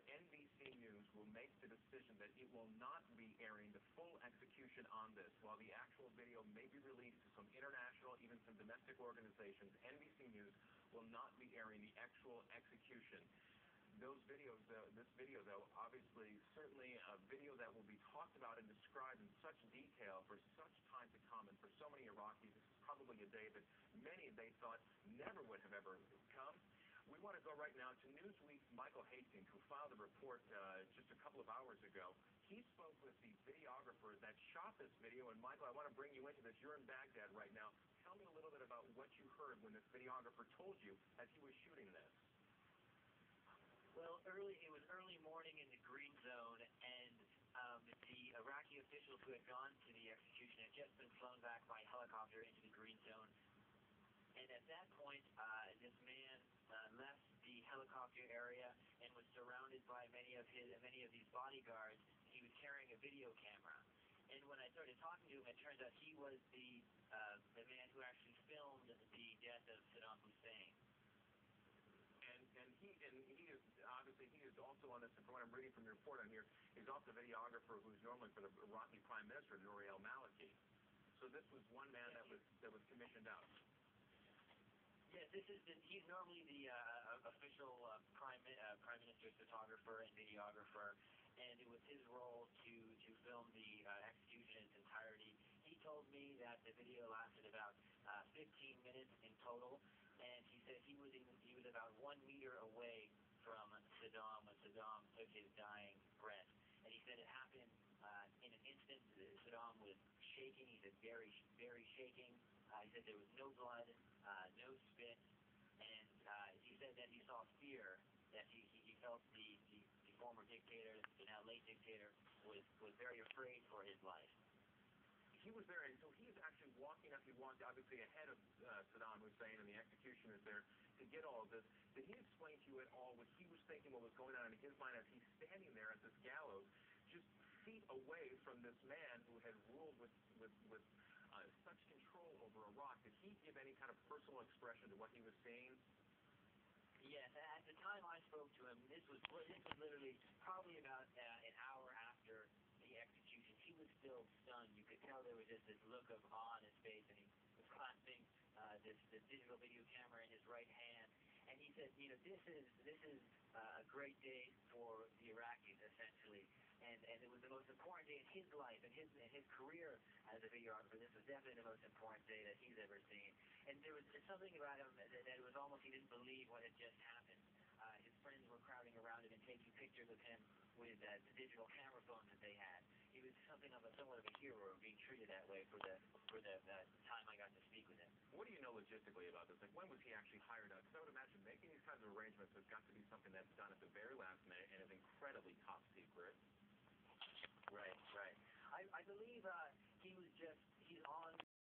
NBC News will make the decision that it will not be airing the full execution on this. While the actual video may be released to some international, even some domestic organizations, NBC News will not be airing the actual execution. Those videos, this video, though, obviously, certainly a video that will be talked about and described in such detail for such time to come, and for so many Iraqis, this is probably a day that many they thought never would have ever come. We want to go right now to Newsweek's Michael Hastings, who filed a report just a couple of hours ago. He spoke with the videographer that shot this video, and Michael, I want to bring you into this. You're in Baghdad right now. Tell me a little bit about what you heard when this videographer told you as he was shooting this. Well, it was early morning in the Green Zone, and the Iraqi officials who had gone to the execution had just been flown back by helicopter into the Green Zone. And at that point, this man left the helicopter area and was surrounded by many of these bodyguards. He was carrying a video camera. And when I started talking to him, it turns out he was the man who actually filmed the death of Saddam Hussein. And he is obviously, he is also on this, from what I'm reading from your report on here, he's also a videographer who's normally for the Iraqi Prime Minister, Nouri al-Maliki. So this was one man that was commissioned out. Yes, he's normally the official prime minister's photographer and videographer, and it was his role to film the execution in its entirety. He told me that the video lasted about 15 minutes in total, and he said he was about 1 meter away from Saddam when Saddam took his dying breath. And he said it happened in an instant. Saddam was shaking. He said very, very shaking. He said there was no blood, no spit, and he said that he saw fear, that he felt the former dictator, the now late dictator, was very afraid for his life. He was there, and so he is actually walking up. He walked obviously ahead of Saddam Hussein, and the executioners there to get all of this. Did he explain to you at all what he was thinking, what was going on in his mind as he's standing there at this gallows, just feet away from this man who had ruled with such control over Iraq? Did he give any kind of personal expression to what he was seeing? Yes, at the time I spoke to him, this was literally probably about an hour after the execution. He was still stunned. You could tell there was just this look of awe on his face, and he was clasping this digital video camera in his right hand. And he said, you know, this is a great day for the Iraqis, essentially. And it was the most important day in his life and his career as a videographer. This was definitely the most important day that he's ever seen. And there was something about him that it was almost he didn't believe what had just happened. His friends were crowding around him and taking pictures of him with the digital camera phones that they had. He was something of somewhat of a hero, being treated that way for the time I got to speak with him. What do you know logistically about this? Like, when was he actually hired out? Because I would imagine making these kinds of arrangements has got to be something that's done at the very last minute and is incredibly top secret. Right. I believe